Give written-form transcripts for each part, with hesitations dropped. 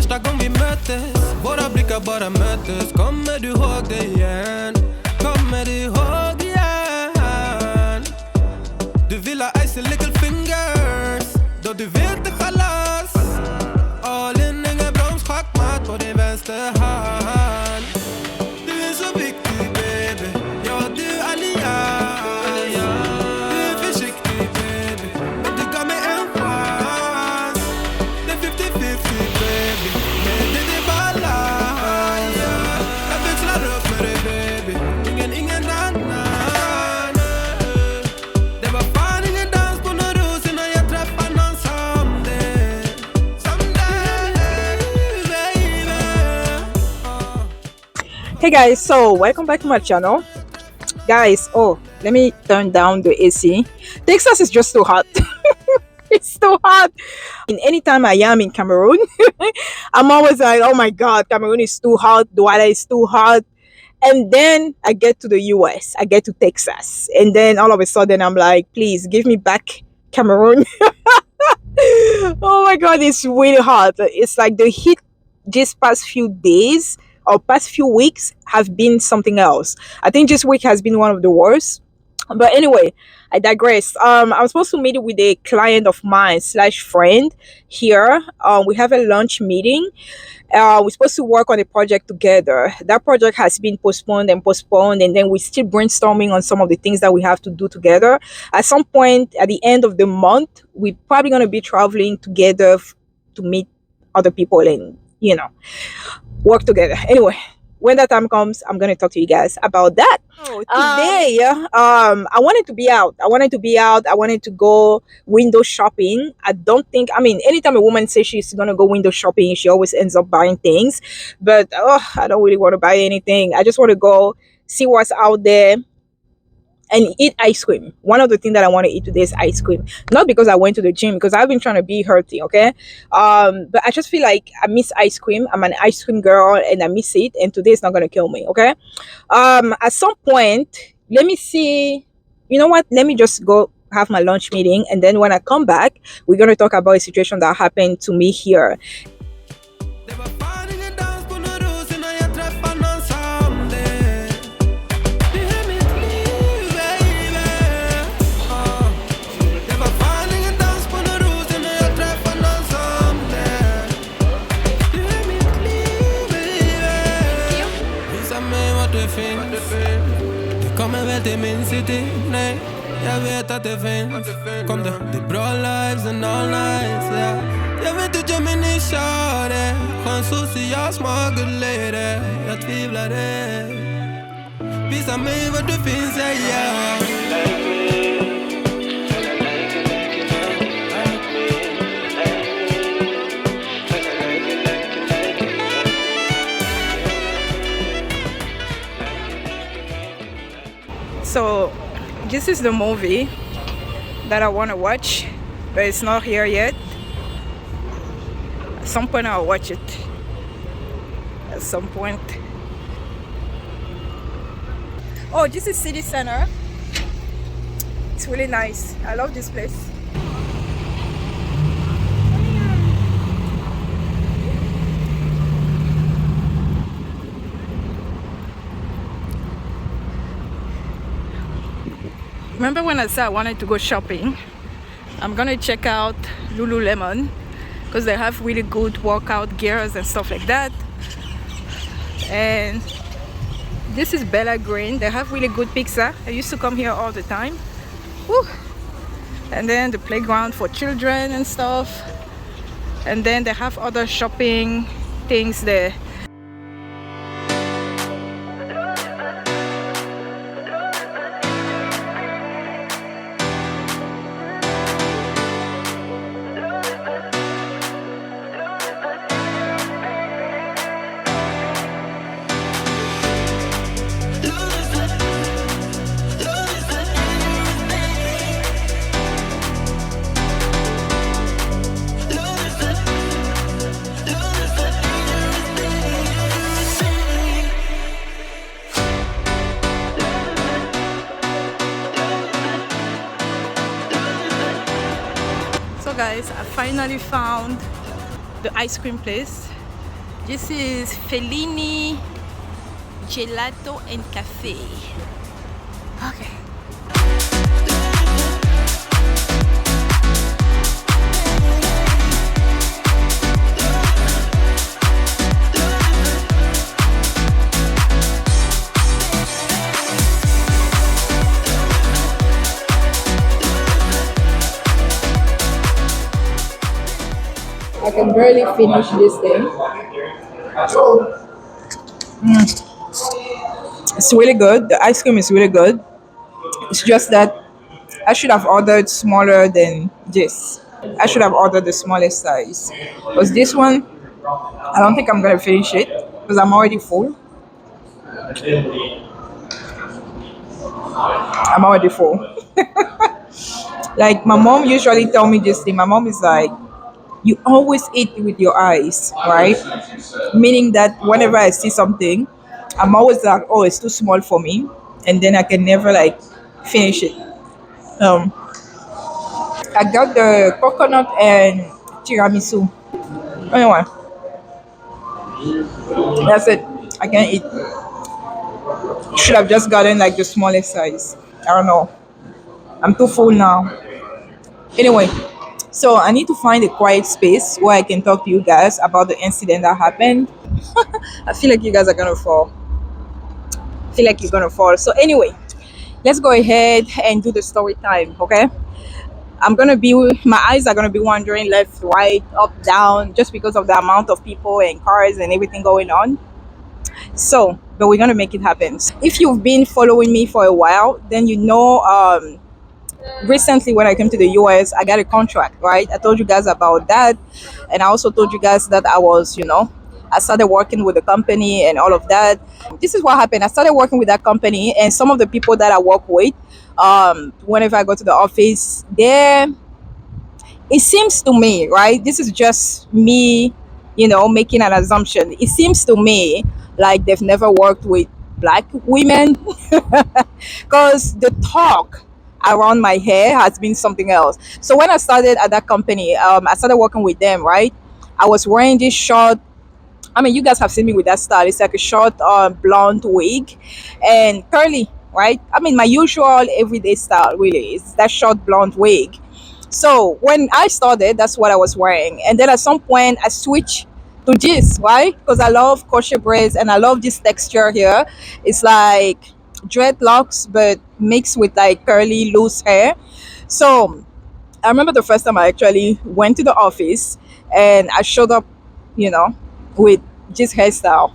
första gång vi möttes, våra blickar bara möttes. Kommer du ihåg det igen? Kommer du ihåg igen? Du vill ha icy little fingers, då du vet det chalas. All in, ingen broms, schackmatt på din vänster hand. Du är så viktig baby, ja du allians. Du är försiktig baby, men du gav mig en chans. Det är 50-50 baby, men det är balans. Jag växlar upp med dig baby, ingen annan. Det var fan ingen dans på någon ros innan jag träffade någon som dig. Hey guys, so welcome back to my channel. Guys, oh, let me turn down the AC. Texas is just too hot. It's too hot. And anytime I am in Cameroon, I'm always like, oh my god, Cameroon is too hot, Douala is too hot. And then I get to the US, I get to Texas, and then all of a sudden I'm like, please give me back Cameroon. Oh my god, it's really hot. It's like the heat these past few days or past few weeks have been something else. I think this week has been one of the worst. But anyway, I digress. I was supposed to meet with a client of mine slash friend here. We have a lunch meeting. We're supposed to work on a project together. That project has been postponed, and then we're still brainstorming on some of the things that we have to do together. At some point at the end of the month, we're probably going to be traveling together to meet other people and, you know, work together. Anyway, when that time comes, I'm going to talk to you guys about that. Today, I wanted to be out. I wanted to go window shopping. I mean, anytime a woman says she's going to go window shopping, she always ends up buying things. But I don't really want to buy anything. I just want to go see what's out there and eat ice cream. One of the things that I want to eat today is ice cream. Not because I went to the gym, because I've been trying to be healthy, okay? But I just feel like I miss ice cream. I'm an ice cream girl and I miss it. And today is not going to kill me, okay? At some point, let me see. You know what? Let me just go have my lunch meeting. And then when I come back, we're going to talk about a situation that happened to me here. Kommer väl till min city, nej, jag vet att det finns. Kom det, det är bra lives and all nights, yeah. Jag vet att jag minns kör det. Skön social smart lady, jag tvivlar det. Visa mig var du finns, yeah. So this is the movie that I want to watch, but it's not here yet. At some point I'll watch it. At some point. Oh, this is City Center. It's really nice. I love this place. Remember when I said I wanted to go shopping? I'm gonna check out Lululemon because they have really good workout gears and stuff like that. And this is Bella Green. They have really good pizza. I used to come here all the time. Woo. And then the playground for children and stuff. And then they have other shopping things there. Guys, I finally found the ice cream place This is Fellini Gelato and Cafe. Okay. I can barely finish this thing. It's really good. The ice cream is really good. It's just that I should have ordered smaller than this. I should have ordered the smallest size. Because this one, I don't think I'm gonna finish it because I'm already full. I'm already full. Like my mom usually tell me this thing. My mom is like, you always eat with your eyes, right? Meaning that whenever I see something, I'm always like, oh, it's too small for me, and then I can never like finish it. Um, I got the coconut and tiramisu. Anyway, that's it. I can't eat. Should have just gotten like the smallest size. I don't know. I'm too full now. Anyway, so I need to find a quiet space where I can talk to you guys about the incident that happened. I feel like you guys are gonna fall. I feel like you're gonna fall. So anyway, let's go ahead and do the story time, okay? I'm gonna be, my eyes are gonna be wandering left, right, up, down, just because of the amount of people and cars and everything going on. So, but we're gonna make it happen. If you've been following me for a while, then you know recently when I came to the US, I got a contract, right? I told you guys about that. And I also told you guys that I was, I started working with the company and all of that. This is what happened. I started working with that company, and some of the people that I work with, whenever I go to the office, it seems to me, right? This is just me, making an assumption. It seems to me like they've never worked with black women because the talk around my hair has been something else. So when I started at that company, I started working with them, right? I was wearing this short, I mean, you guys have seen me with that style. It's like a short blonde wig and curly, right? I mean, my usual everyday style really is that short blonde wig. So when I started, that's what I was wearing. And then at some point, I switched to this, right? Because I love crochet braids and I love this texture here. It's like dreadlocks, but mixed with like curly, loose hair. So I remember the first time I actually went to the office and I showed up, you know, with this hairstyle.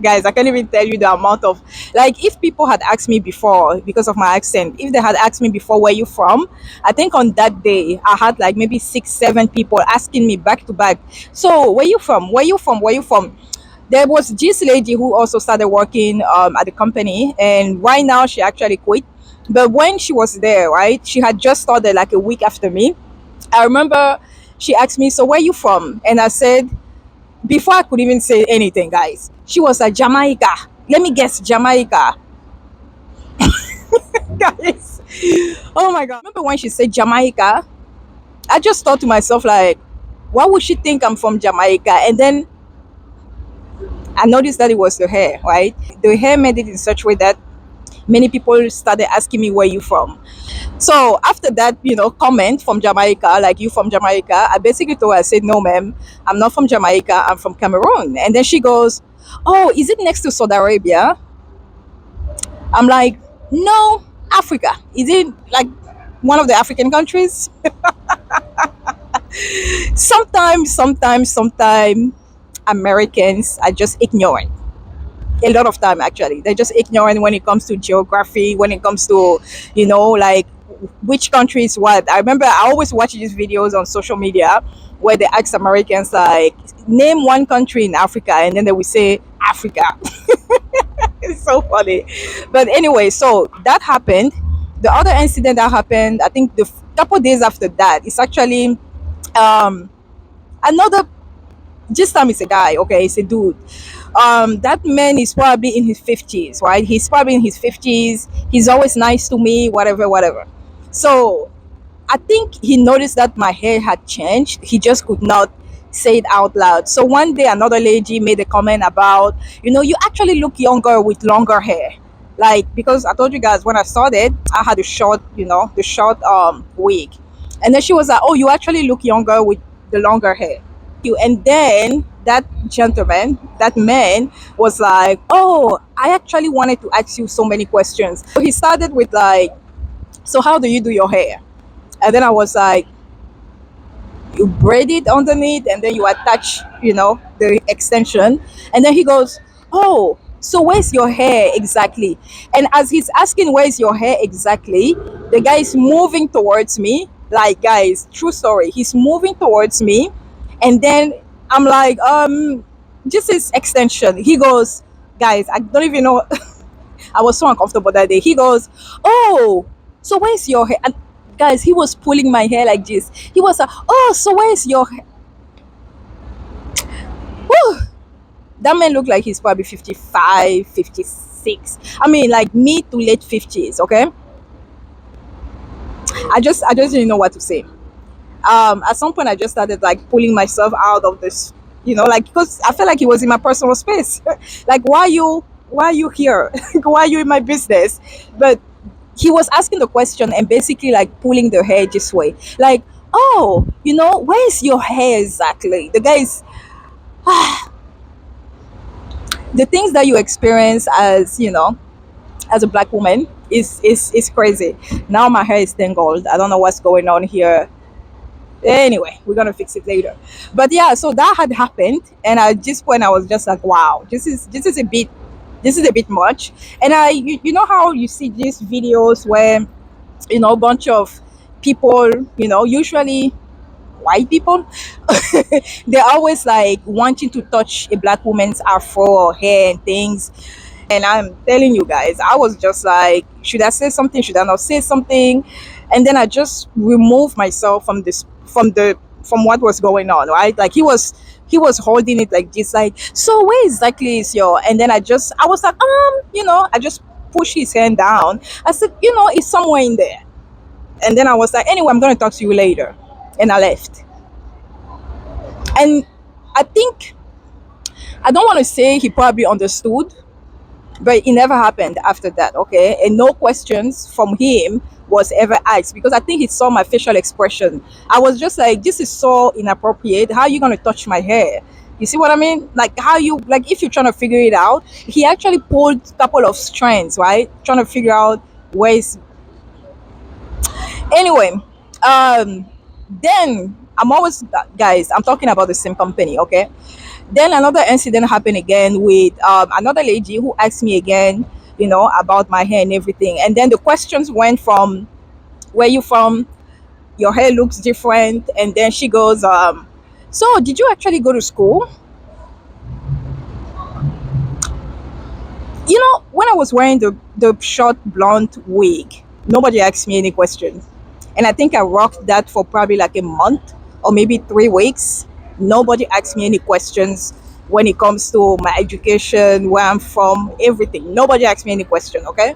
Guys, I can't even tell you the amount of, like, if people had asked me before because of my accent, if they had asked me before where you from, I think on that day I had like maybe 6 7 people asking me back to back, so where you from, where you from, where you from. There was this lady who also started working at the company, and right now she actually quit. But when she was there, right, she had just started like a week after me. I remember she asked me, so where you from? And I said, before I could even say anything, guys, she was like, Jamaica. Let me guess, Jamaica. Guys, oh my God. Remember when she said Jamaica? I just thought to myself, like, why would she think I'm from Jamaica? And then I noticed that it was the hair, right? The hair made it in such a way that many people started asking me where you from. So after that, comment from Jamaica, like you from Jamaica, I basically told her, I said, no, ma'am, I'm not from Jamaica, I'm from Cameroon. And then she goes, oh, is it next to Saudi Arabia? I'm like, no, Africa. Is it like one of the African countries? Sometimes Americans are just ignorant. A lot of time, actually, they're just ignorant when it comes to geography, when it comes to, like which country is what. I remember I always watch these videos on social media where they ask Americans like, name one country in Africa, and then they will say Africa. It's so funny. But anyway, so that happened. The other incident that happened, I think the couple days after that, it's actually um another, this time it's a guy, okay, it's a dude. That man is probably in his 50s, right? He's probably in his 50s. He's always nice to me, whatever, whatever. So I think he noticed that my hair had changed. He just could not say it out loud. So one day another lady made a comment about, you actually look younger with longer hair. Like, because I told you guys when I started, I had a short, the short wig. And then she was like, "Oh, you actually look younger with the longer hair." And then that gentleman, that man, was like, "Oh, I actually wanted to ask you so many questions." So he started with like, "So how do you do your hair?" And then I was like, "You braid it underneath and then you attach, the extension." And then he goes, "Oh, so where's your hair exactly?" And as he's asking where's your hair exactly, the guy is moving towards me. Like, guys, true story. He's moving towards me. And then I'm like, just his extension. He goes, "Guys, I don't even know." I was so uncomfortable that day. He goes, "Oh, so where's your hair?" And guys, he was pulling my hair like this. He was like, "Oh, so where's your hair?" Whew. That man looked like he's probably 55, 56. I mean, like mid to late 50s, okay? I just didn't know what to say. At some point I just started like pulling myself out of this, like, because I felt like he was in my personal space. Like, why are you here? Why are you in my business? But he was asking the question and basically like pulling the hair this way, like, "Oh, where's your hair exactly?" The guys, the things that you experience as, as a black woman is crazy. Now my hair is tangled. I don't know what's going on here. Anyway, we're gonna fix it later. But yeah, so that had happened, and at this point I was just like, "Wow, this is a bit much." And you know how you see these videos where, a bunch of people, usually white people, they're always like wanting to touch a black woman's afro or hair and things. And I'm telling you guys, I was just like, should I say something? Should I not say something? And then I just removed myself from what was going on, right? Like he was holding it like this, like, "So where exactly is your?" And then I was like, I just pushed his hand down. I said, "It's somewhere in there." And then I was like, "Anyway, I'm gonna talk to you later." And I left. And I think, I don't want to say he probably understood, but it never happened after that, okay? And no questions from him was ever asked, because I think he saw my facial expression. I was just like, "This is so inappropriate. How are you going to touch my hair?" You see what I mean? Like, how you, like, if you're trying to figure it out, he actually pulled a couple of strands, right? Trying to figure out where is. Anyway, um then I'm always, guys, I'm talking about the same company, okay? Then another incident happened again with another lady who asked me again, about my hair and everything. And then the questions went from, "Where you from? Your hair looks different." And then she goes, "So did you actually go to school?" When I was wearing the short blonde wig, nobody asked me any questions. And I think I rocked that for probably like a month or maybe 3 weeks. Nobody asked me any questions when it comes to my education, where I'm from, everything. Nobody asked me any question, okay?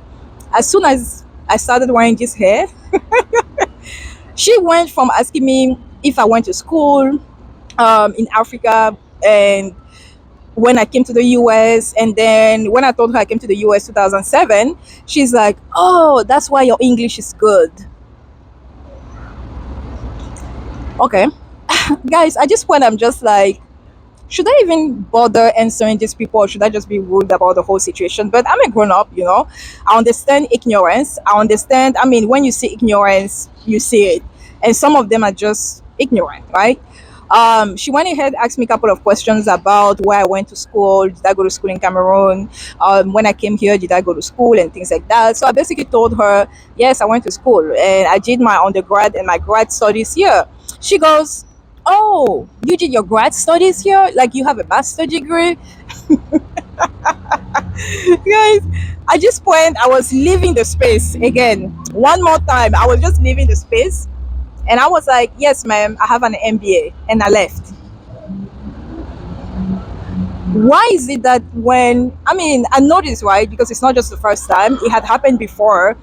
As soon as I started wearing this hair, she went from asking me if I went to school in Africa, and when I came to the US. And then when I told her I came to the US 2007, she's like, "Oh, that's why your English is good." Okay. Guys, at this point, I'm just like, should I even bother answering these people, or should I just be rude about the whole situation? But I'm a grown up, I understand ignorance. I understand. I mean, when you see ignorance, you see it. And some of them are just ignorant, right? She went ahead, asked me a couple of questions about where I went to school. Did I go to school in Cameroon? When I came here, did I go to school and things like that? So I basically told her, yes, I went to school and I did my undergrad and my grad studies here. She goes, "Oh, you did your grad studies here? Like, you have a master degree?" Guys, at this point, I was leaving the space again. One more time, I was just leaving the space. And I was like, "Yes, ma'am, I have an MBA." And I left. Why is it that I noticed, right? Because it's not just the first time, it had happened before.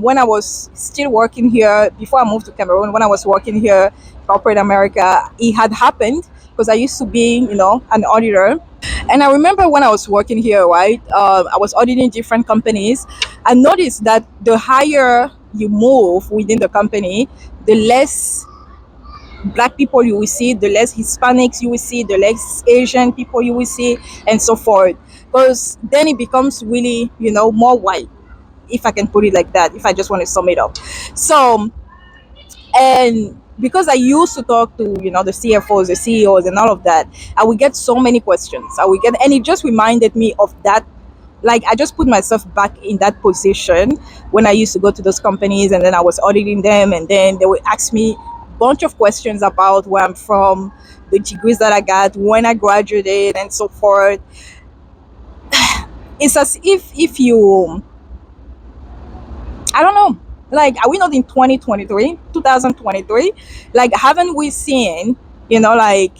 When I was still working here, before I moved to Cameroon, when I was working here, corporate America, it had happened because I used to be, an auditor. And I remember when I was working here, right? I was auditing different companies. I noticed that the higher you move within the company, the less black people you will see, the less Hispanics you will see, the less Asian people you will see, and so forth. Because then it becomes really, more white, if I can put it like that, if I just want to sum it up. So, and because I used to talk to, the CFOs, the CEOs, and all of that, I would get so many questions. And it just reminded me of that. Like, I just put myself back in that position when I used to go to those companies, and then I was auditing them, and then they would ask me a bunch of questions about where I'm from, the degrees that I got, when I graduated, and so forth. It's as if you, I don't know, like, are we not in 2023, 2023? Like, haven't we seen, like,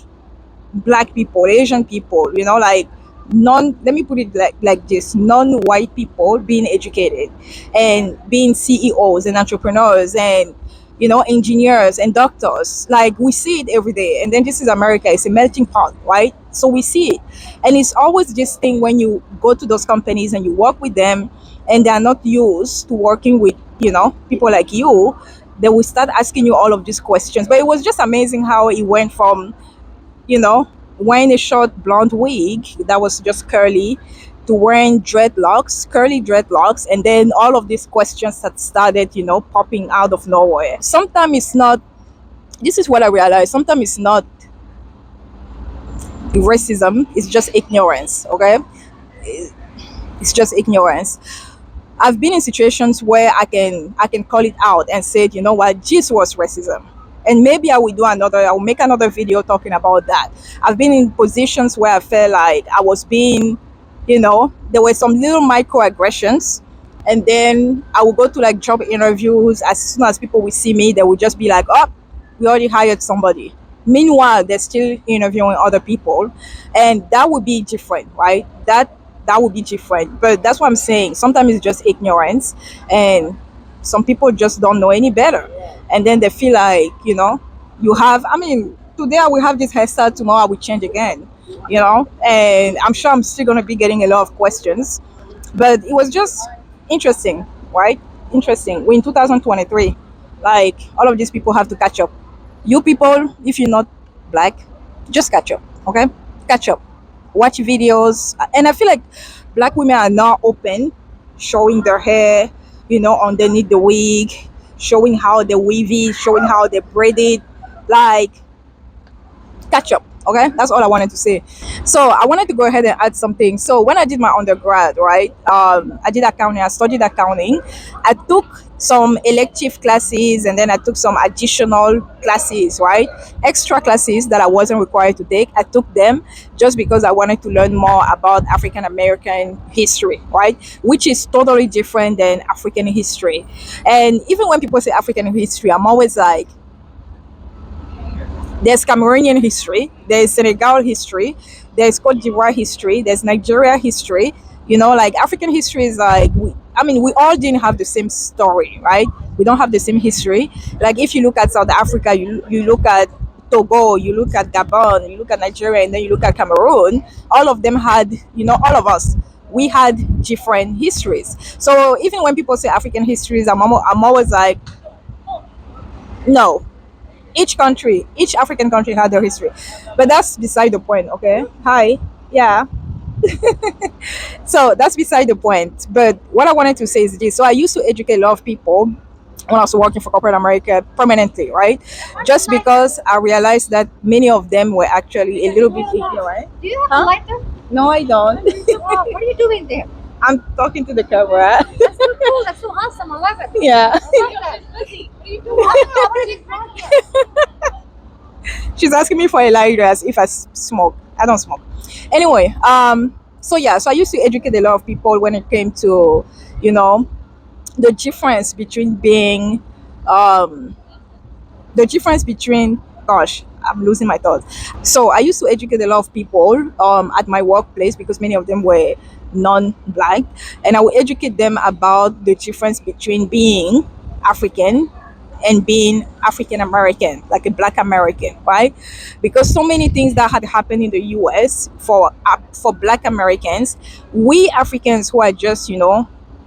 black people, Asian people, like, let me put it like this, non-white people being educated and being CEOs and entrepreneurs and, engineers and doctors. Like, we see it every day. And then this is America, it's a melting pot, right? So we see it. And it's always this thing when you go to those companies and you work with them and they are not used to working with, people like you, they will start asking you all of these questions. But it was just amazing how it went from, you know, wearing a short blonde wig that was just curly to wearing dreadlocks, curly dreadlocks, and then all of these questions that started, popping out of nowhere. Sometimes it's not, this is what I realized, sometimes it's not racism, it's just ignorance, okay? It's just ignorance. I've been in situations where I can call it out and say, you know what, this was racism. And maybe I will make another video talking about that. I've been in positions where I felt like I was being, there were some little microaggressions. And then I would go to like job interviews. As soon as people will see me, they would just be like, oh, we already hired somebody. Meanwhile, they're still interviewing other people. And that would be different, right? That would be different. But that's what I'm saying. Sometimes it's just ignorance. And some people just don't know any better. And then they feel like, today I will have this hairstyle, tomorrow I will change again, and I'm sure I'm still going to be getting a lot of questions. But it was just interesting, right? Interesting. We're in 2023. Like, all of these people have to catch up. You people, if you're not black, just catch up, okay? Catch up. Watch videos. And I feel like black women are now open, showing their hair, underneath the wig, showing how they weave it, showing how they braid it. Like, catch up. Okay, that's all I wanted to say. So I wanted to go ahead and add something. So when I did my undergrad, right, I did accounting. I studied accounting. I took some elective classes, and then I took some additional classes, right, extra classes that I wasn't required to take. I took them just because I wanted to learn more about African American history, right, which is totally different than African history. And even when people say African history, I'm always like, there's Cameroonian history, there's Senegal history, there's Cote d'Ivoire history, there's Nigeria history. Like, African history is like, we all didn't have the same story, right? We don't have the same history. Like, if you look at South Africa, you look at Togo, you look at Gabon, you look at Nigeria, and then you look at Cameroon. All of them had, all of us, we had different histories. So even when people say African histories, I'm always like, no, each African country had their history. But that's beside the point, okay? Hi. Yeah. So that's beside the point. But what I wanted to say is this. So I used to educate a lot of people when I was working for corporate America permanently, right? Just because I realized that many of them were actually a little bit ignorant. Do you have a lighter? No, I don't. Oh, what are you doing there? I'm talking to the camera. That's so cool. That's so awesome. I love it. Yeah. I love that. Lizzie, what are you doing? I want to get back here. She's asking me for a lighter as if I smoke. I don't smoke. Anyway, so yeah, so I used to educate a lot of people when it came to, the difference between being, gosh, I'm losing my thoughts. So I used to educate a lot of people at my workplace, because many of them were non-black, and I would educate them about the difference between being African and being African American, like a Black American, right? Because so many things that had happened in the U.S. For Black Americans, we Africans who are just,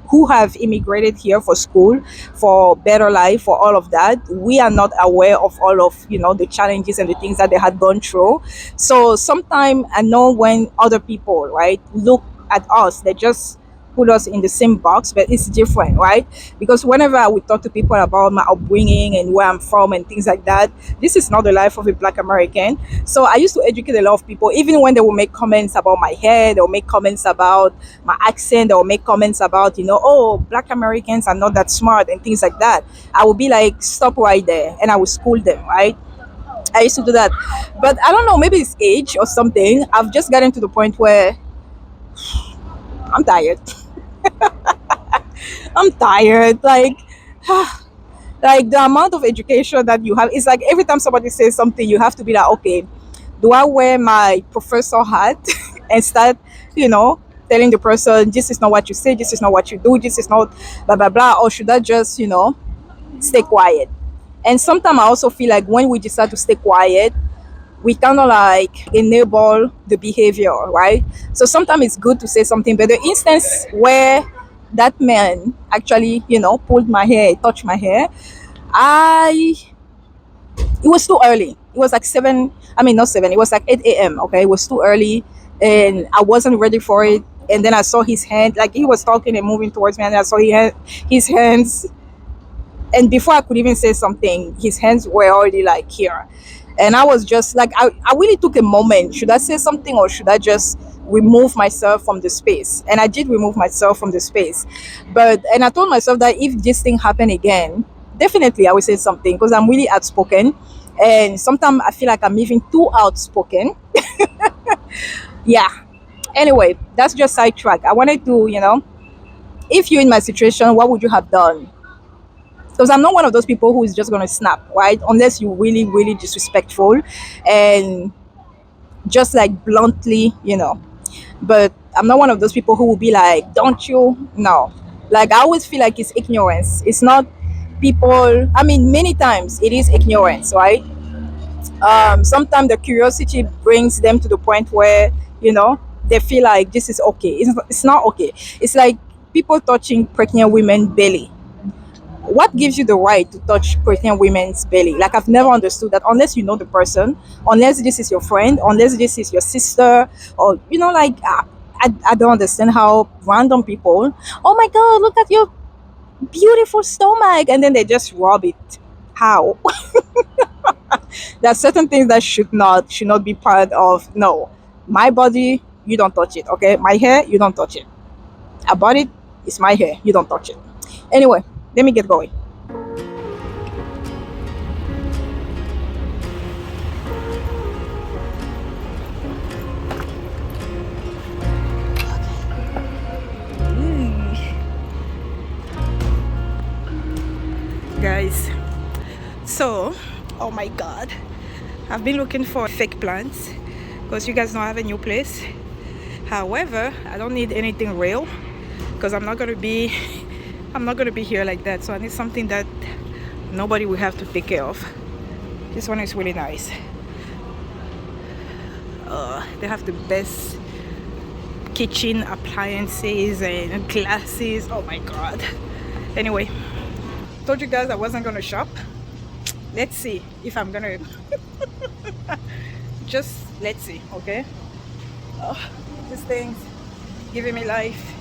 who have immigrated here for school, for better life, for all of that, we are not aware of all of, the challenges and the things that they had gone through. So sometimes I know when other people, right, look at us, they just put us in the same box, but it's different, right? Because whenever I would talk to people about my upbringing and where I'm from and things like that, this is not the life of a Black American. So I used to educate a lot of people, even when they will make comments about my hair, they'll make comments about my accent, they'll make comments about, oh, Black Americans are not that smart and things like that. I would be like, stop right there, and I would school them, right? I used to do that. But I don't know, maybe it's age or something. I've just gotten to the point where I'm tired. I'm tired. Like the amount of education that you have, it's like every time somebody says something, you have to be like, okay, do I wear my professor hat and start, you know, telling the person, this is not what you say, this is not what you do, this is not blah blah blah, or should I just, stay quiet? And sometimes I also feel like when we decide to stay quiet, we kind of like enable the behavior, right? So sometimes it's good to say something, but the instance where that man actually, pulled my hair, touched my hair, I it was too early. It was like 7, I mean not 7, it was like 8 a.m. Okay, it was too early and I wasn't ready for it. And then I saw his hand, like he was talking and moving towards me, and I saw his hands, and before I could even say something, his hands were already like here. And I was just like, I really took a moment. Should I say something or should I just remove myself from the space? And I did remove myself from the space. And I told myself that if this thing happened again, definitely I will say something because I'm really outspoken. And sometimes I feel like I'm even too outspoken. Yeah. Anyway, that's just sidetrack. I wanted to, if you're in my situation, what would you have done? Because I'm not one of those people who is just going to snap, right? Unless you're really, really disrespectful and just like bluntly, But I'm not one of those people who will be like, don't you? No. Like, I always feel like it's ignorance. It's not people, I mean, many times it is ignorance, right? Sometimes the curiosity brings them to the point where, they feel like this is okay. It's not okay. It's like people touching pregnant women belly. What gives you the right to touch pregnant women's belly? Like, I've never understood that unless you know the person, unless this is your friend, unless this is your sister, or I don't understand how random people, oh my god, look at your beautiful stomach, and then they just rub it. How? There are certain things that should not be part of. No, my body, you don't touch it. Okay, my hair, you don't touch it. About it, it's my hair, you don't touch it. Anyway, let me get going. Guys, so, oh my god, I've been looking for fake plants because you guys know I have a new place. However, I don't need anything real because I'm not gonna be here like that. So I need something that nobody will have to take care of. This one is really nice. They have the best kitchen appliances and glasses. Oh my god. Anyway, told you guys I wasn't gonna shop. Let's see if I'm gonna just let's see. Okay, this thing's giving me life.